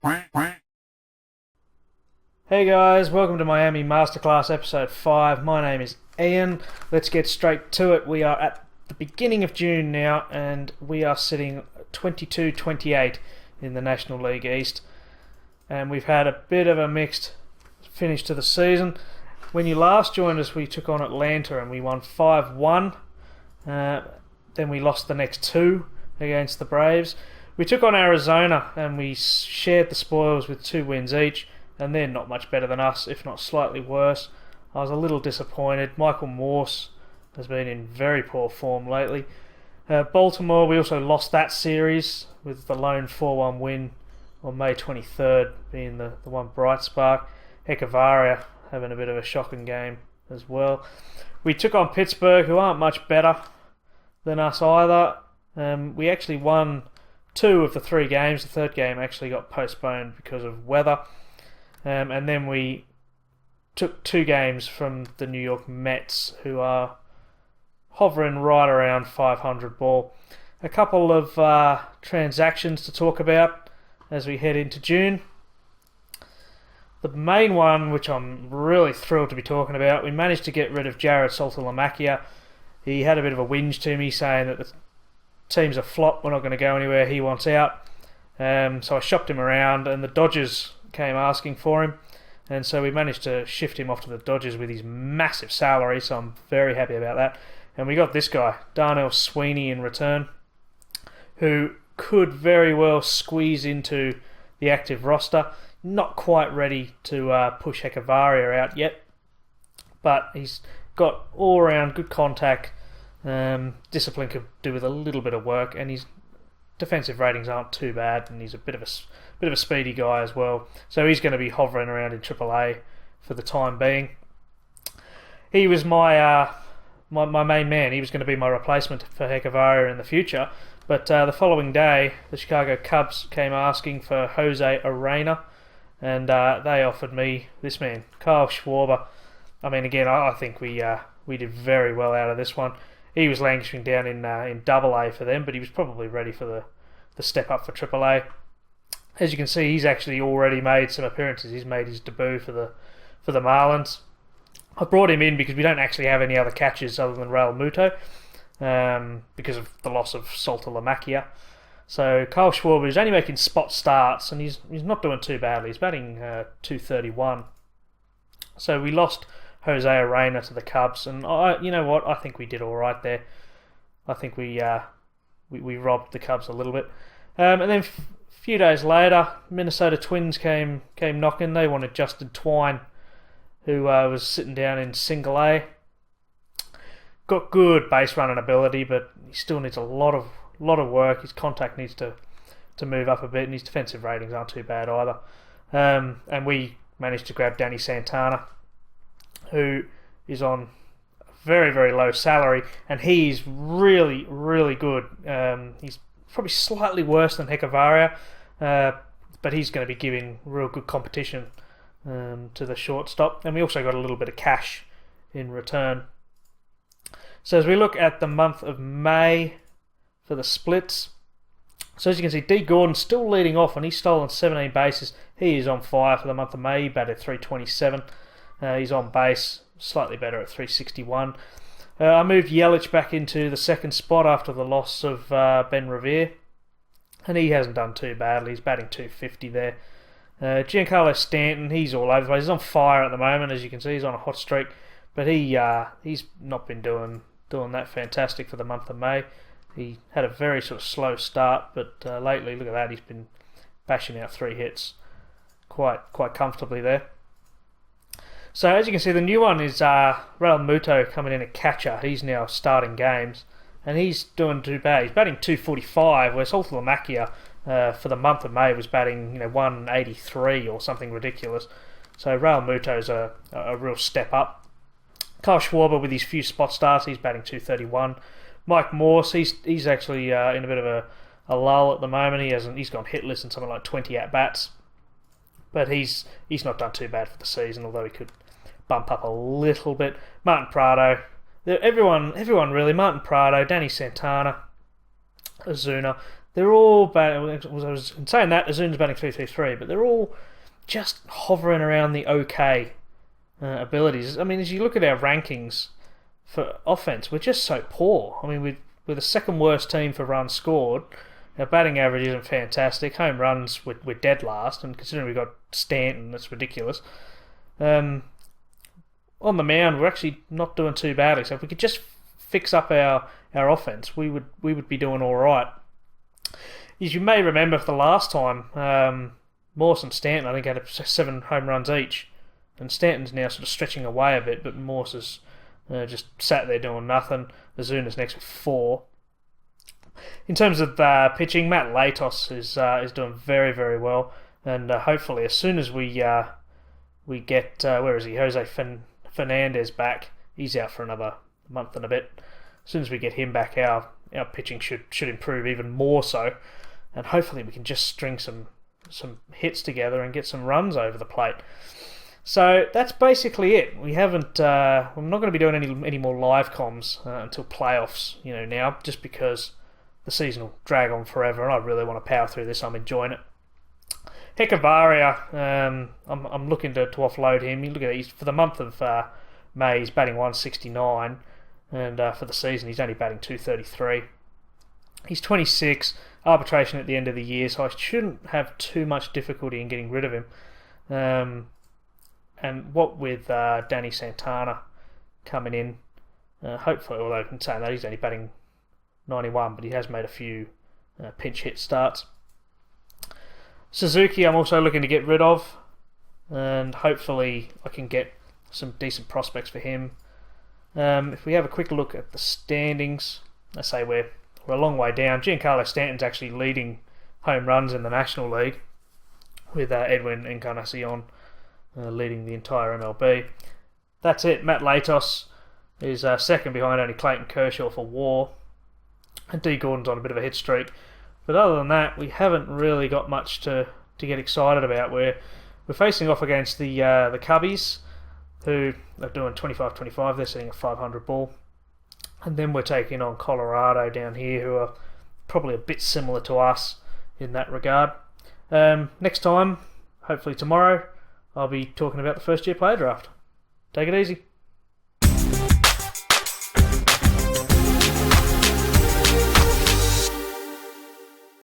Hey guys, welcome to Miami Masterclass episode 5. My name is Ian. Let's get straight to it. We are at the beginning of June now, and we are sitting 22-28 in the National League East. And we've had a bit of a mixed finish to the season. When you last joined us, we took on Atlanta and we won 5-1. Then we lost the next two against the Braves. We took on Arizona and we shared the spoils with 2 wins each, and they're not much better than us, if not slightly worse. I was a little disappointed. Michael Morse has been in very poor form lately. Baltimore, we also lost that series with the lone 4-1 win on May 23rd being the one bright spark. Heckavaria having a bit of a shocking game as well. We took on Pittsburgh, who aren't much better than us either. We actually won 2 of the 3 games. The third game actually got postponed because of weather. And then we took 2 games from the New York Mets, who are hovering right around 500 ball. A couple of transactions to talk about as we head into June. The main one, which I'm really thrilled to be talking about, we managed to get rid of Jared Saltalamacchia. He had a bit of a whinge to me saying that the team's a flop, we're not going to go anywhere, he wants out. So I shopped him around, and the Dodgers came asking for him, and so we managed to shift him off to the Dodgers with his massive salary, so I'm very happy about that. And we got this guy, Darnell Sweeney, in return, who could very well squeeze into the active roster. Not quite ready to push Heckavaria out yet, but he's got all-around good contact. Discipline could do with a little bit of work, and his defensive ratings aren't too bad, and he's a bit of a speedy guy as well. So he's going to be hovering around in AAA for the time being. He was my main man. He was going to be my replacement for Heckavaria in the future. But the following day, the Chicago Cubs came asking for Jose Arena, and they offered me this man, Kyle Schwarber. I mean, again, I think we did very well out of this one. He was languishing down in AA for them, but he was probably ready for the step up for AAA. As you can see, he's actually already made some appearances. He's made his debut for the Marlins. I brought him in because we don't actually have any other catchers other than Raul Muto, because of the loss of Saltalamacchia. So Kyle Schwarber is only making spot starts, and he's not doing too badly. He's batting .231. So we lost Jose Arena to the Cubs, and you know what? I think we did all right there. I think we robbed the Cubs a little bit, and then. A few days later, Minnesota Twins came knocking. They wanted Justin Twine, who was sitting down in Single A. Got good base running ability, but he still needs a lot of work. His contact needs to move up a bit, and his defensive ratings aren't too bad either. And we managed to grab Danny Santana, who is on a very, very low salary, and he's really, really good. He's probably slightly worse than Heckavaria, but he's going to be giving real good competition to the shortstop. And we also got a little bit of cash in return. So as we look at the month of May for the splits, so as you can see, D. Gordon's still leading off, and he's stolen 17 bases. He is on fire for the month of May. He batted 327. He's on base, slightly better at 361. I moved Yelich back into the second spot after the loss of Ben Revere, and he hasn't done too badly. He's batting 250 there. Giancarlo Stanton, he's all over the place. He's on fire at the moment, as you can see. He's on a hot streak, but he's not been doing that fantastic for the month of May. He had a very sort of slow start, but lately, look at that, he's been bashing out 3 hits quite comfortably there. So as you can see, the new one is Raul Muto coming in at catcher. He's now starting games, and he's doing too bad. He's batting 245, where Saltalamacchia for the month of May was batting 183 or something ridiculous. So Raul Muto's a real step up. Kyle Schwarber with his few spot starts, he's batting 231. Mike Morse, he's actually in a bit of a lull at the moment. He's gone hitless in something like 20 at bats, but he's not done too bad for the season, although he could bump up a little bit. Martin Prado, everyone really. Martin Prado, Danny Santana, Ozuna, they're all batting. I was saying that Azuna's batting 333, but they're all just hovering around the okay abilities. I mean, as you look at our rankings for offense, we're just so poor. I mean, we're the second worst team for runs scored. Our batting average isn't fantastic. Home runs, we're dead last, and considering we've got Stanton, that's ridiculous. On the mound, we're actually not doing too badly. So if we could just fix up our offense, we would be doing all right. As you may remember, for the last time, Morse and Stanton, I think, had 7 home runs each, and Stanton's now sort of stretching away a bit, but Morse has just sat there doing nothing. Azuna's next with 4. In terms of pitching, Matt Latos is doing very, very well, and hopefully as soon as we get where is he, Jose Fernandez back, he's out for another month and a bit. As soon as we get him back, our pitching should improve even more so, and hopefully we can just string some hits together and get some runs over the plate. So that's basically it. We're not going to be doing any more live comms until playoffs, now, just because the season will drag on forever, and I really want to power through this. I'm enjoying it. Heckavaria, I'm looking to offload him. You look at it, for the month of May, he's batting 169, and for the season, he's only batting 233. He's 26, arbitration at the end of the year, so I shouldn't have too much difficulty in getting rid of him. And what with Danny Santana coming in, hopefully, although I'm saying that he's only batting 91, but he has made a few pinch hit starts. Suzuki I'm also looking to get rid of, and hopefully I can get some decent prospects for him. If we have a quick look at the standings, I say we're a long way down. Giancarlo Stanton's actually leading home runs in the National League, with Edwin Encarnacion leading the entire MLB. That's it. Matt Latos is second behind only Clayton Kershaw for WAR, and D. Gordon's on a bit of a hit streak. But other than that, we haven't really got much to get excited about. We're facing off against the Cubbies, who are doing 25-25. They're sitting at 500 ball. And then we're taking on Colorado down here, who are probably a bit similar to us in that regard. Next time, hopefully tomorrow, I'll be talking about the first year player draft. Take it easy.